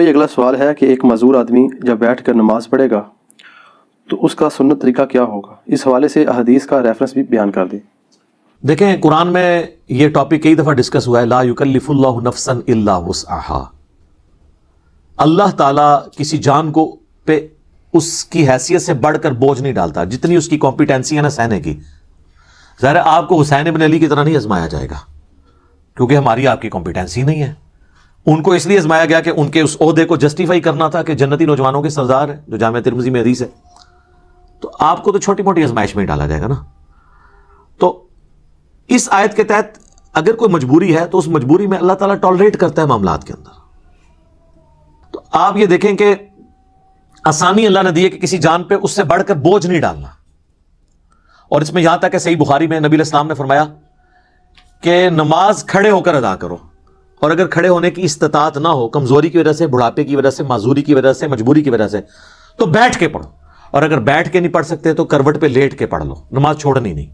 یہ اگلا سوال ہے کہ ایک معذور آدمی جب بیٹھ کر نماز پڑھے گا تو اس کا سنت طریقہ کیا ہوگا؟ اس حوالے سے احادیث کا ریفرنس بھی بیان کر دیں۔ دیکھیں، قرآن میں یہ ٹاپک کئی دفعہ ڈسکس ہوا ہے، لا یکلف اللہ نفسا الا وسعہا۔ اللہ تعالیٰ کسی جان کو پہ اس کی حیثیت سے بڑھ کر بوجھ نہیں ڈالتا، جتنی اس کی کمپیٹنسی ہے نا سہنے کی۔ ظاہر ہے آپ کو حسین ابن علی کی طرح نہیں آزمایا جائے گا، کیونکہ ہماری آپ کی کمپیٹنسی نہیں ہے۔ ان کو اس لیے آزمایا گیا کہ ان کے اس عہدے کو جسٹیفائی کرنا تھا کہ جنتی نوجوانوں کے سردار ہے، جو جامعہ ترمذی میں حدیث ہے۔ تو آپ کو تو چھوٹی موٹی آزمائش میں ہی ڈالا جائے گا نا۔ تو اس آیت کے تحت اگر کوئی مجبوری ہے تو اس مجبوری میں اللہ تعالیٰ ٹالریٹ کرتا ہے معاملات کے اندر۔ تو آپ یہ دیکھیں کہ آسانی اللہ نے دی ہے کہ کسی جان پہ اس سے بڑھ کر بوجھ نہیں ڈالنا۔ اور اس میں یہاں تک کہ صحیح بخاری میں نبی علیہ السلام نے فرمایا کہ نماز کھڑے ہو کر ادا کرو، اور اگر کھڑے ہونے کی استطاعت نہ ہو، کمزوری کی وجہ سے، بڑھاپے کی وجہ سے، معذوری کی وجہ سے، مجبوری کی وجہ سے، تو بیٹھ کے پڑھو، اور اگر بیٹھ کے نہیں پڑھ سکتے تو کروٹ پہ لیٹ کے پڑھ لو، نماز چھوڑنی نہیں۔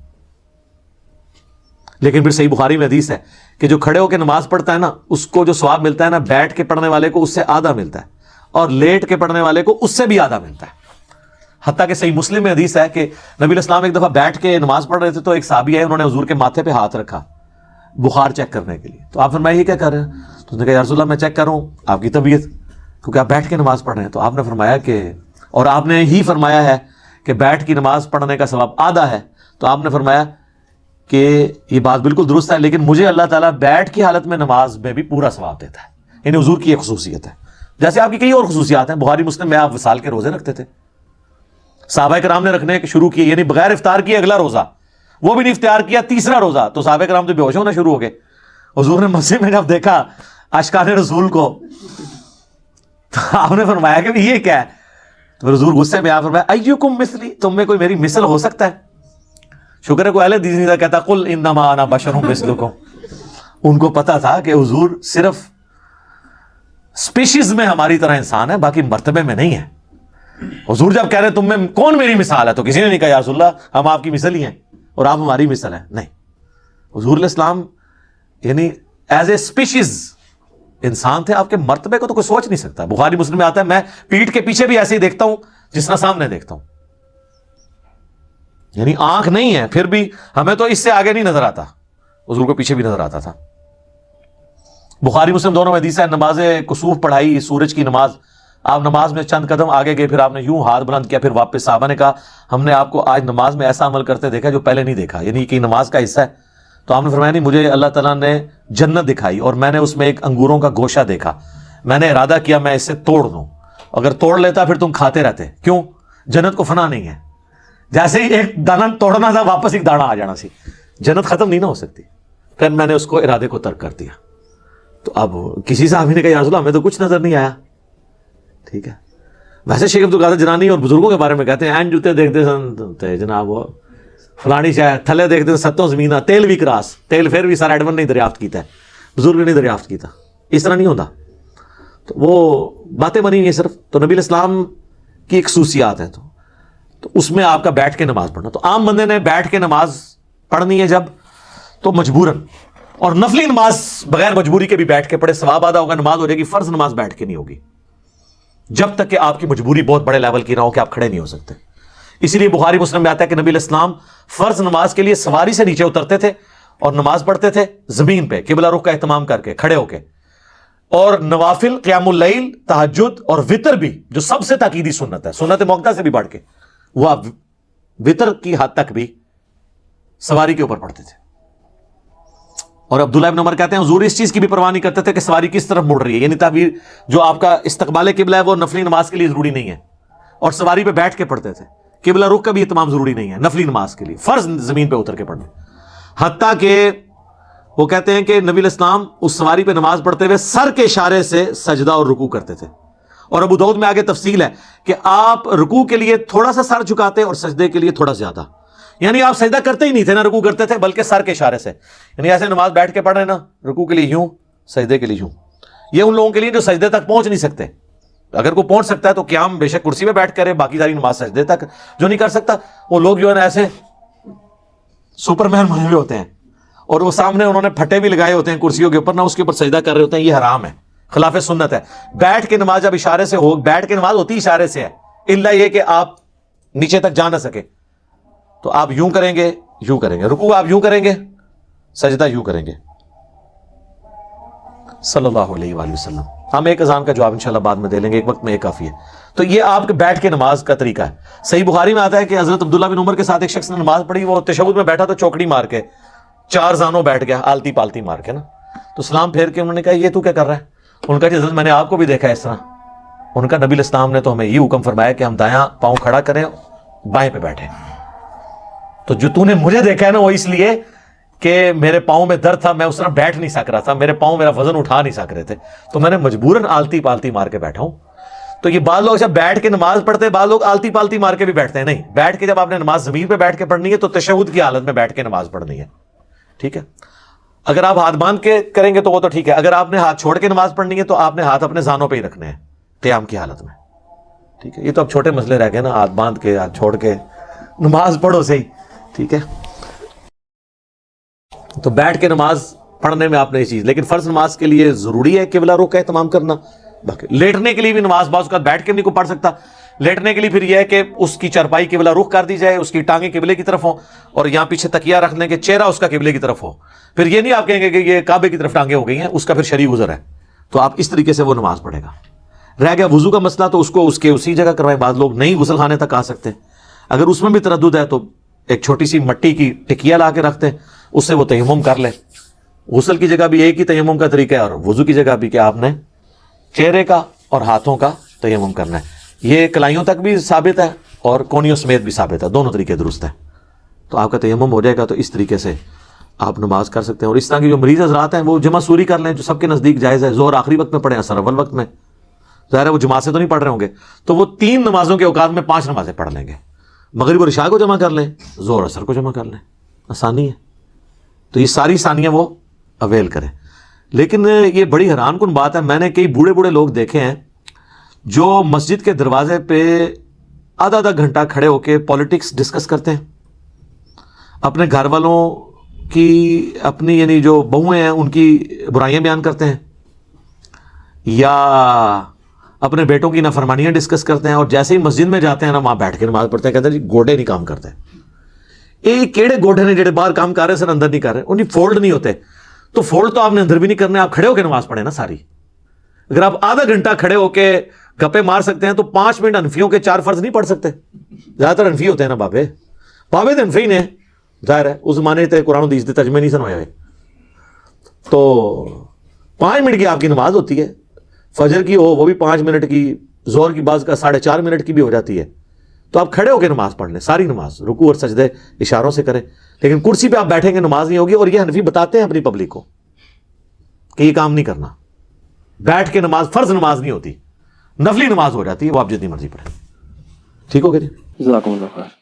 لیکن پھر صحیح بخاری میں حدیث ہے کہ جو کھڑے ہو کے نماز پڑھتا ہے نا، اس کو جو ثواب ملتا ہے نا، بیٹھ کے پڑھنے والے کو اس سے آدھا ملتا ہے، اور لیٹ کے پڑھنے والے کو اس سے بھی آدھا ملتا ہے۔ حتیٰ کہ صحیح مسلم میں حدیث ہے کہ نبی علیہ السلام ایک دفعہ بیٹھ کے نماز پڑھ رہے تھے، تو ایک صحابی ہے، انہوں نے حضور کے ماتھے پہ ہاتھ رکھا بخار چیک کرنے کے لیے۔ تو آپ فرمایا یہ کیا کر رہے ہیں؟ تو اس نے کہا یا رسول اللہ میں چیک کر رہا ہوں آپ کی طبیعت، کیونکہ آپ بیٹھ کے نماز پڑھ رہے ہیں۔ تو آپ نے فرمایا کہ، اور آپ نے ہی فرمایا ہے کہ بیٹھ کی نماز پڑھنے کا ثواب آدھا ہے، تو آپ نے فرمایا کہ یہ بات بالکل درست ہے، لیکن مجھے اللہ تعالیٰ بیٹھ کی حالت میں نماز میں بھی پورا ثواب دیتا ہے۔ یعنی حضور کی ایک خصوصیت ہے، جیسے آپ کی کئی اور خصوصیات ہیں۔ بخاری مسلم میں آپ وصال کے روزے رکھتے تھے، صحابہ کرام نے رکھنے شروع کیے، یعنی بغیر افطار کیے اگلا روزہ، وہ بھی نہیں افطار کیا تیسرا روزہ، تو صحابہ کرام تو بے ہوش ہونا شروع ہو گئے۔ حضور نے مسجد میں جب دیکھا اشکان رسول کو، تو آپ نے فرمایا کہ یہ کیا ہے؟ تو حضور غصے میں آپ فرمایا ایکم مثلی، تم میں کوئی میری مثل ہو سکتا ہے؟ شکر ہے کوئی اہل حدیث نہیں کہتا قل انما انا بشر مثلکم۔ ان کو پتا تھا کہ حضور صرف سپیشیز میں ہماری طرح انسان ہے، باقی مرتبے میں نہیں ہے۔ حضور جب کہہ رہے تم میں کون میری مثال ہے، تو کسی نے نہیں کہا یا رسول اللہ ہم آپ کی مثل ہی ہیں اور آپ ہماری مثل ہیں، نہیں۔ حضور علیہ السلام یعنی ایز اے سپیشیز انسان تھے، آپ کے مرتبے کو تو کوئی سوچ نہیں سکتا۔ بخاری مسلم میں آتا ہے میں پیٹھ کے پیچھے بھی ایسے ہی دیکھتا ہوں جس طرح سامنے دیکھتا ہوں، یعنی آنکھ نہیں ہے، پھر بھی ہمیں تو اس سے آگے نہیں نظر آتا، حضور کو پیچھے بھی نظر آتا تھا۔ بخاری مسلم دونوں میں حدیث ہے، نماز کسوف پڑھائی، سورج کی نماز، آپ نماز میں چند قدم آگے گئے، پھر آپ نے یوں ہاتھ بلند کیا، پھر واپس۔ صحابہ نے کہا ہم نے آپ کو آج نماز میں ایسا عمل کرتے دیکھا جو پہلے نہیں دیکھا، یعنی کہ نماز کا حصہ ہے۔ تو آپ نے فرمایا نہیں، مجھے اللہ تعالیٰ نے جنت دکھائی اور میں نے اس میں ایک انگوروں کا گوشہ دیکھا، میں نے ارادہ کیا میں اسے توڑ دوں، اگر توڑ لیتا پھر تم کھاتے رہتے، کیوں؟ جنت کو فنا نہیں ہے، جیسے ہی ایک دانا توڑنا تھا واپس ایک دانا آ جانا سی، جنت ختم نہیں نہ ہو سکتی۔ پھر میں نے اس کو ارادے کو ترک کر دیا۔ تو اب کسی صحابی نے کہا یا رسول اللہ ہمیں تو کچھ نظر نہیں آیا، ٹھیک ہے۔ ویسے شیخ عبد القادر جیلانی اور بزرگوں کے بارے میں کہتے ہیں این جوتے دیکھتے سن جناب وہ فلانی شاید تھلے دیکھتے ستوں زمینہ تیل بھی کراس، تیل پھر بھی سر ایڈمن نہیں دریافت کیتا ہے، بزرگ نہیں دریافت کیتا، اس طرح نہیں ہوتا۔ تو وہ باتیں بنی ہیں صرف، تو نبی علیہ السلام کی ایک خصوصیات ہیں، تو اس میں آپ کا بیٹھ کے نماز پڑھنا۔ تو عام بندے نے بیٹھ کے نماز پڑھنی ہے جب، تو مجبوراً، اور نفلی نماز بغیر مجبوری کے بھی بیٹھ کے پڑھے، ثواب آدھا ہوگا، نماز ہو جائے گی۔ فرض نماز بیٹھ کے نہیں ہوگی جب تک کہ آپ کی مجبوری بہت بڑے لیول کی نہ ہو کہ آپ کھڑے نہیں ہو سکتے۔ اسی لیے بخاری مسلم میں آتا ہے کہ نبی علیہ السلام فرض نماز کے لیے سواری سے نیچے اترتے تھے اور نماز پڑھتے تھے زمین پہ قبلہ رخ کا اہتمام کر کے، کھڑے ہو کے۔ اور نوافل، قیام اللیل، تہجد اور وطر بھی، جو سب سے تاکیدی سنت ہے، سنت موقدہ سے بھی بڑھ کے، وہ آپ وطر کی حد تک بھی سواری کے اوپر پڑھتے تھے۔ اور عبداللہ ابن عمر کہتے ہیں حضور اس چیز کی بھی پرواہ نہیں کرتے تھے کہ سواری کس طرف مڑ رہی ہے، یعنی تعبیر جو آپ کا استقبال قبلہ ہے وہ نفلی نماز کے لیے ضروری نہیں ہے، اور سواری پہ بیٹھ کے پڑھتے تھے۔ قبلہ رخ کا بھی اہتمام ضروری نہیں ہے نفلی نماز کے لیے، فرض زمین پہ اتر کے پڑھنا۔ حتیٰ کہ وہ کہتے ہیں کہ نبی علیہ السلام اس سواری پہ نماز پڑھتے ہوئے سر کے اشارے سے سجدہ اور رکوع کرتے تھے۔ اور ابو داؤد میں آگے تفصیل ہے کہ آپ رکوع کے لیے تھوڑا سا سر جھکاتے اور سجدے کے لیے تھوڑا زیادہ، یعنی آپ سجدہ کرتے ہی نہیں تھے، نہ رکوع کرتے تھے، بلکہ سر کے اشارے سے، یعنی ایسے نماز بیٹھ کے پڑھ رہے ہیں نا، رکوع کے لیے یوں، سجدے کے لیے یوں۔ یہ ان لوگوں کے لیے جو سجدے تک پہنچ نہیں سکتے، اگر کوئی پہنچ سکتا ہے تو قیام بے شک کرسی پہ بیٹھ کرے، باقی ساری نماز سجدے تک۔ جو نہیں کر سکتا وہ لوگ جو ہے نا ایسے سپر مین بنے ہوئے ہوتے ہیں، اور وہ سامنے انہوں نے پھٹے بھی لگائے ہوتے ہیں کرسیوں کے اوپر، نہ اس کے اوپر سجدہ کر رہے ہوتے ہیں، یہ حرام ہے، خلاف سنت ہے. بیٹھ کے نماز جب اشارے سے ہو, بیٹھ کے نماز ہوتی اشارے سے ہے, الا یہ کہ آپ نیچے تک جا نہ سکے تو آپ یوں کریں گے, یوں کریں گے, رکوع آپ یوں کریں گے, سجدہ یوں کریں گے. صلی اللہ علیہ وآلہ وسلم. ہم ایک اذان کا جواب انشاءاللہ بعد میں دے لیں گے, ایک وقت میں ایک کافی ہے. تو یہ آپ کے بیٹھ کے نماز کا طریقہ ہے. صحیح بخاری میں آتا ہے کہ حضرت عبداللہ بن عمر کے ساتھ ایک شخص نے نماز پڑھی, وہ تشہد میں بیٹھا تو چوکڑی مار کے چار زانوں بیٹھ گیا, آلتی پالتی مار کے نا. تو سلام پھیر کے انہوں نے کہا یہ تو کیا کر رہا ہے؟ ان کا حضرت میں نے آپ کو بھی دیکھا ہے اس طرح. ان کا نبی علیہ السلام نے تو ہمیں یہ حکم فرمایا کہ ہم دایاں پاؤں کھڑا کریں, بائیں پہ بیٹھیں. تو جو تو نے مجھے دیکھا ہے نا وہ اس لیے کہ میرے پاؤں میں درد تھا, میں اس طرح بیٹھ نہیں سک رہا تھا, میرے پاؤں میرا وزن اٹھا نہیں سک رہے تھے, تو میں نے مجبوراً آلتی پالتی مار کے بیٹھا ہوں. تو یہ بعض لوگ جب بیٹھ کے نماز پڑھتے ہیں, بعض لوگ آلتی پالتی مار کے بھی بیٹھتے ہیں. نہیں, بیٹھ کے جب آپ نے نماز زمین پہ بیٹھ کے پڑھنی ہے تو تشہد کی حالت میں بیٹھ کے نماز پڑھنی ہے. ٹھیک ہے, اگر آپ ہاتھ باندھ کے کریں گے تو وہ تو ٹھیک ہے. اگر آپ نے ہاتھ چھوڑ کے نماز پڑھنی ہے تو آپ نے ہاتھ اپنے زانوں پہ ہی رکھنے ہیں قیام کی حالت میں. ٹھیک ہے, یہ تو اب چھوٹے مسئلے رہ گئے نا, ہاتھ باندھ کے ہاتھ چھوڑ کے نماز پڑھو صحیح. ٹھیک ہے, تو بیٹھ کے نماز پڑھنے میں آپ نے یہ چیز, لیکن فرض نماز کے لیے ضروری ہے قبلہ رخ کا اہتمام کرنا. باقی لیٹنے کے لیے بھی نماز بعض اوقات بیٹھ کے بھی نہیں کوئی پڑھ سکتا. لیٹنے کے لیے پھر یہ ہے کہ اس کی چرپائی قبلہ رخ کر دی جائے, اس کی ٹانگیں قبلے کی طرف ہوں, اور یہاں پیچھے تکیہ رکھ لیں کہ چہرہ اس کا قبلے کی طرف ہو. پھر یہ نہیں آپ کہیں گے کہ یہ کعبے کی طرف ٹانگیں ہو گئی ہیں, اس کا پھر شرعی عذر ہے. تو آپ اس طریقے سے وہ نماز پڑھے گا. رہ گیا وضو کا مسئلہ, تو اس کو اس کے اسی جگہ کروائیں. بعض لوگ نہیں غسل خانے تک آ سکتے, اگر اس میں بھی تردد ہے تو ایک چھوٹی سی مٹی کی ٹکیا لا کے رکھتے ہیں, اس سے وہ تیمم کر لے. غسل کی جگہ بھی ایک ہی تیمم کا طریقہ ہے, اور وضو کی جگہ بھی کہ آپ نے چہرے کا اور ہاتھوں کا تیمم کرنا ہے. یہ کلائیوں تک بھی ثابت ہے اور کونیوں سمیت بھی ثابت ہے, دونوں طریقے درست ہیں. تو آپ کا تیمم ہو جائے گا, تو اس طریقے سے آپ نماز کر سکتے ہیں. اور اس طرح کی جو مریض حضرات ہیں وہ جمع سوری کر لیں, جو سب کے نزدیک جائز ہے. ظہر آخری وقت میں پڑھیں, اثر اول وقت میں. ظاہر ہے وہ جماعت سے تو نہیں پڑھ رہے ہوں گے, تو وہ 3 نمازوں کے اوقات میں 5 نمازیں پڑھ لیں گے. مغرب اور عشاء کو جمع کر لیں, ظہر اثر کو جمع کر لیں, آسانی ہے. تو یہ ساری ثانیاں وہ اویل کریں. لیکن یہ بڑی حیران کن بات ہے, میں نے کئی بوڑھے بوڑھے لوگ دیکھے ہیں جو مسجد کے دروازے پہ آدھا آدھا گھنٹہ کھڑے ہو کے پالیٹکس ڈسکس کرتے ہیں, اپنے گھر والوں کی, اپنی یعنی جو بہویں ہیں ان کی برائیاں بیان کرتے ہیں, یا اپنے بیٹوں کی نافرمانیاں ڈسکس کرتے ہیں, اور جیسے ہی مسجد میں جاتے ہیں نا وہاں بیٹھ کے نماز پڑھتے ہیں, کہتے ہیں جی گوڑے نہیں کام کرتے. یہ کیڑے گوڑے نے جڑے باہر کام کر رہے سر اندر نہیں کر رہے, انہیں فولڈ نہیں ہوتے. تو فولڈ تو آپ نے اندر بھی نہیں کرنے, آپ کھڑے ہو کے نماز پڑھیں نا ساری. اگر آپ آدھا گھنٹہ کھڑے ہو کے گپے مار سکتے ہیں تو 5 منٹ انفیوں کے 4 فرض نہیں پڑھ سکتے. زیادہ تر انفی ہوتے ہیں نا بابے تو انفی نے, ظاہر ہے اس زمانے تے قرآن و حدیث کے ترجمے نہیں سنوائے ہوئے. تو 5 منٹ کی آپ کی نماز ہوتی ہے, فجر کی ہو وہ بھی 5 منٹ کی, زہر کی بعض کا 4.5 منٹ کی بھی ہو جاتی ہے. تو آپ کھڑے ہو کے نماز پڑھ لیں, ساری نماز رکوع اور سجدے اشاروں سے کریں. لیکن کرسی پہ آپ بیٹھیں گے نماز نہیں ہوگی, اور یہ حنفی بتاتے ہیں اپنی پبلک کو کہ یہ کام نہیں کرنا. بیٹھ کے نماز فرض نماز نہیں ہوتی, نفلی نماز ہو جاتی ہے, وہ آپ جتنی مرضی پڑھیں. ٹھیک ہو گیا جی, جزاکم اللہ خیر.